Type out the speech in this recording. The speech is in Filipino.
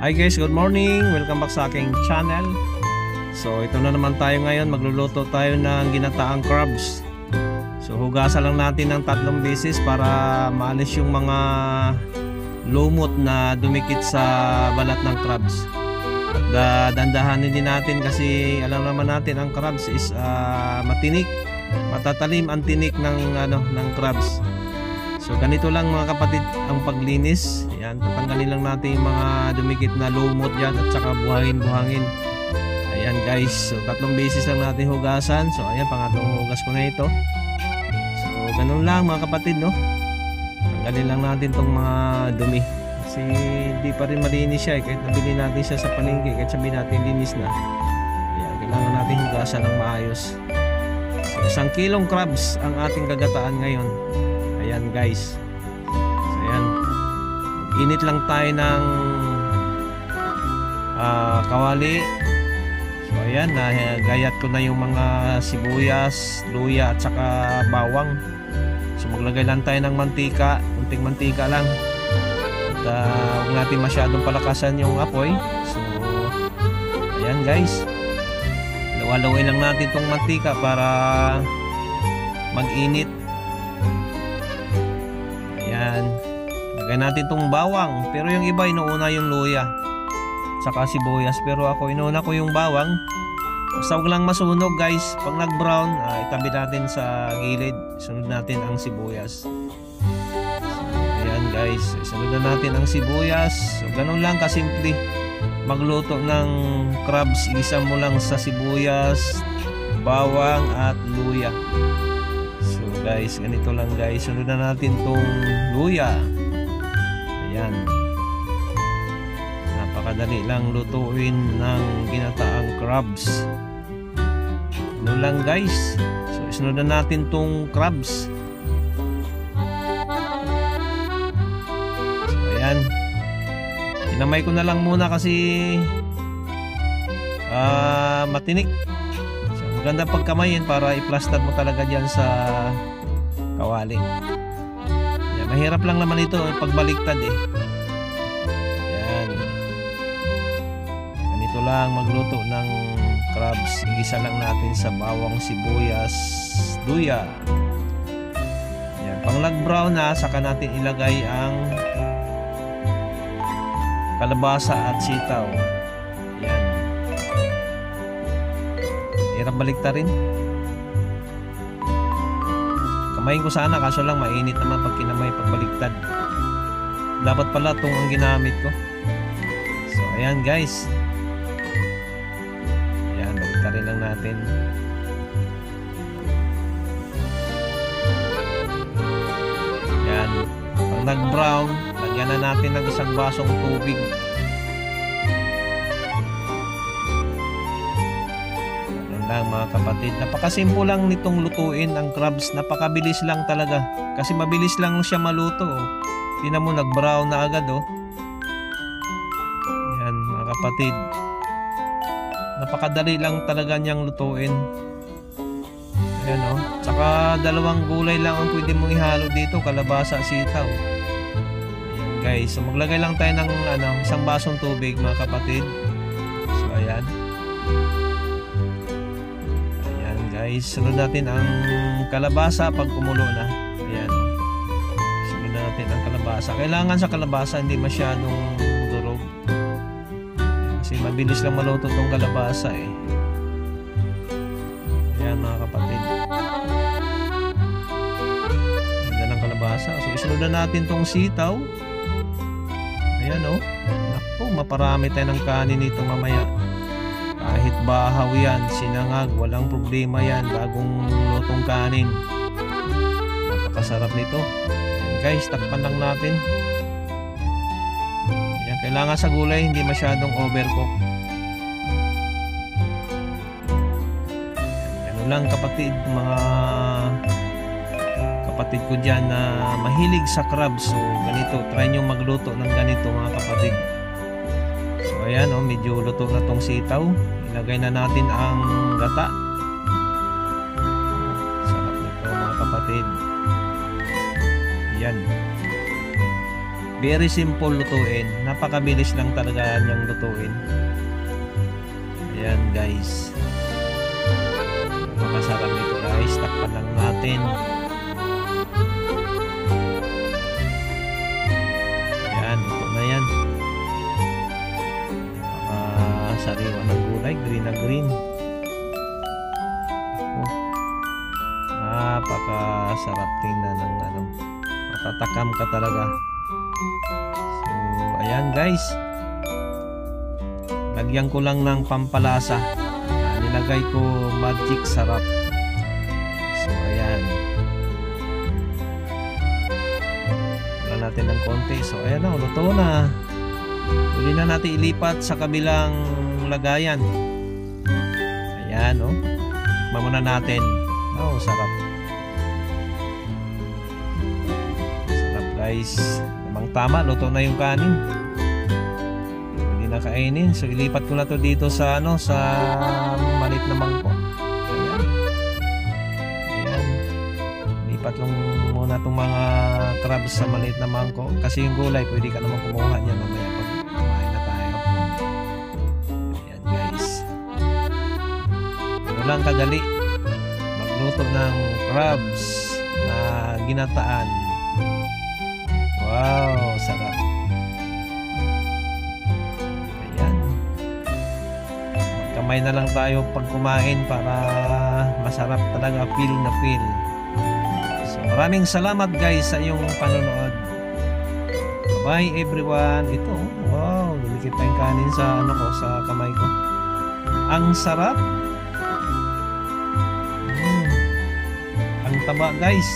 Hi guys, good morning. Welcome back sa aking channel. So ito na naman tayo ngayon. Magluluto tayo ng ginataang crabs. So hugasan lang natin ng 3 beses para maalis yung mga lumot na dumikit sa balat ng crabs. At dandahanin din natin kasi alam naman natin ang crabs is matinik. Matatalim ang tinik ng crabs. So ganito lang mga kapatid ang paglinis. Yan, tatanggalin lang natin yung mga dumikit na lumot dyan at saka buhangin. Ayan guys, so 3 beses lang natin hugasan. So ayan, pangatlong hugas ko na ito. So ganun lang mga kapatid, no? Tanggalin lang natin tong mga dumi. Kasi hindi pa rin malinis siya kahit nabili natin siya sa palengke, kahit sabihin natin linis na. Ayan, kailangan natin hugasan ng maayos. So 1 kilong crabs ang ating gagataan ngayon. Ayan guys. So ayan, init lang tayo ng kawali. So ayan, nagayat ko na yung mga sibuyas, luya at saka bawang. So maglagay lang tayo ng mantika, kunting mantika lang. At huwag natin masyadong palakasan yung apoy. So ayan guys, lawalawin lang natin tong mantika para mag-init. Ayan, lagay natin tong bawang. Pero yung iba inuuna yung luya saka sibuyas, pero ako inuuna ko yung bawang. Basta huwag lang masunog guys. Pag nag brown, itabi natin sa gilid. Sunod natin ang sibuyas. So, ayan guys, sunod na natin ang sibuyas. So ganun lang kasimple magluto ng crabs. Igisa mo lang sa sibuyas, bawang at luya. So guys, ganito lang guys. Sunod na natin tong luya. Ayan, napakadali lang lutuin ng ginataang crabs. Ano lang guys. So isunod na natin tong crabs. So ayan, kinamay ko na lang muna kasi matinik. So maganda pagkamayin para i-plaster mo talaga dyan sa kawali. Ayan, mahirap lang naman ito pagbaliktad eh. Ayan, ganito lang magluto ng crabs. Igisa lang natin sa bawang, sibuyas, luya. Ayan, pang nag-brown na, saka natin ilagay ang kalabasa at sitaw. Ayan, hirap baliktarin. Kamayin ko sana, kaso lang mainit naman pag kinamay pagbaliktad. Dapat pala itong ang ginamit ko. So ayan guys, ayan, baliktarin lang natin. Ayan, pag nag brown, lagyan na natin ng 1 basong tubig. Ganun lang mga kapatid. Napakasimple lang nitong lutuin ang crabs. Napakabilis lang talaga. Kasi mabilis lang siya maluto. Tingnan mo, nag brown na agad oh. Ayan mga kapatid, napakadali lang talaga niyang lutuin. Ayan oh. Tsaka 2 gulay lang ang pwede mong ihalo dito, kalabasa, sitaw. Ayan guys, so maglagay lang tayo ng 1 basong tubig mga kapatid. So ayan. Ayan guys, sunod natin ang kalabasa pag kumulo na. Ayan oh. Sunod natin ang kalabasa. Kailangan sa kalabasa hindi masyadong durog. Kasi mabilis lang maluto tong kalabasa eh. Ayan mga kapatid, ganda ng kalabasa. So isunod na natin tong sitaw. Ayan oh. Naku, maparami tayo ng kanin nito mamaya. Kahit bahaw yan, sinangag, walang problema yan. Bagong lutong kanin, napakasarap nito. Ayan guys, takpan lang natin. Ayan, kailangan sa gulay hindi masyadong overcook. Ano lang kapatid, mga kapatid ko dyan na mahilig sa crabs. So ganito, try nyo magluto ng ganito mga kapatid. So ayan oh, medyo luto na tong sitaw. Ilagay na natin ang gata. Sarap nito mga kapatid. Ayan. Very simple lutuin. Napakabilis lang talaga niyang lutuin. Ayan guys. Makasarap nito guys. Takpan lang natin. Ayan, ito na yan. Sariwa ng gulay, green na green. Napakasarap tingnan ng ano. Matatakam ka talaga. So, ayan guys. Lagyan ko lang ng pampalasa. Nilagay ko magic sarap. So, ayan. Wala natin ng konti. So, ayan na, luto na. Pwede na natin ilipat sa kabilang lagayan. Ayan, oh. Mamuna natin. Oh, sarap. Sarap, guys. Namang tama, luto na yung kanin. Pwede na kainin. So, ilipat ko na to dito sa, ano, sa maliit na mangkok. Ayan. Ayan. Ilipat lang muna itong mga crabs sa maliit na mangkok. Kasi yung gulay, pwede ka naman kumuha niya mamaya pag lang kadali magluto ng crabs na ginataan. Wow, sarap. Ayan. Magkamay na lang tayo pag kumain para masarap talaga, feel na feel. So maraming salamat guys sa iyong panonood. Bye everyone. Ito, wow, lumikit pa yung kanin sa ano ko, sa kamay ko. Ang sarap. Ang taba guys.